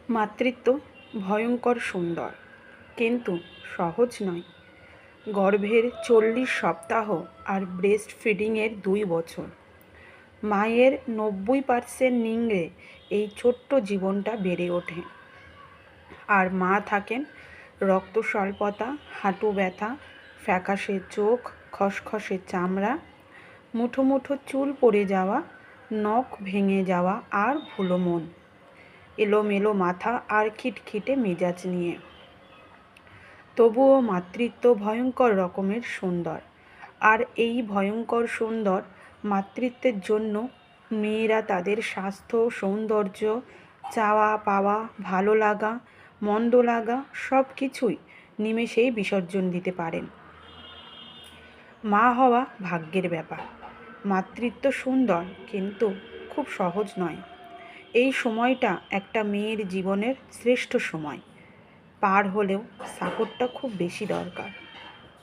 মাতৃত্ব ভয়ঙ্কর সুন্দর, কিন্তু সহজ নয়। গর্ভের 40 সপ্তাহ আর ব্রেস্ট ফিডিংয়ের 2 বছর, মায়ের 90% নিংড়ে এই ছোট্ট জীবনটা বেড়ে ওঠে। আর মা থাকেন রক্ত স্বল্পতা, হাঁটু ব্যথা, ফ্যাকাশে চোখ, খসখসে চামড়া, মুঠো মুঠো চুল পড়ে যাওয়া, নখ ভেঙে যাওয়া আর ভুলো মন, এলোমেলো মাথা আর খিটখিটে মেজাজ নিয়ে। তবুও মাতৃত্ব ভয়ঙ্কর রকমের সুন্দর। আর এই ভয়ঙ্কর সুন্দর মাতৃত্বের জন্য মেয়েরা তাদের স্বাস্থ্য, সৌন্দর্য, চাওয়া পাওয়া, ভালো লাগা, মন্দ লাগা সব কিছুই নিমেষেই বিসর্জন দিতে পারেন। মা হওয়া ভাগ্যের ব্যাপার। মাতৃত্ব সুন্দর, কিন্তু খুব সহজ নয়। এই সময়টা একটা মেয়ের জীবনের শ্রেষ্ঠ সময়। পার হলেও সাপোর্টটা খুব বেশি দরকার।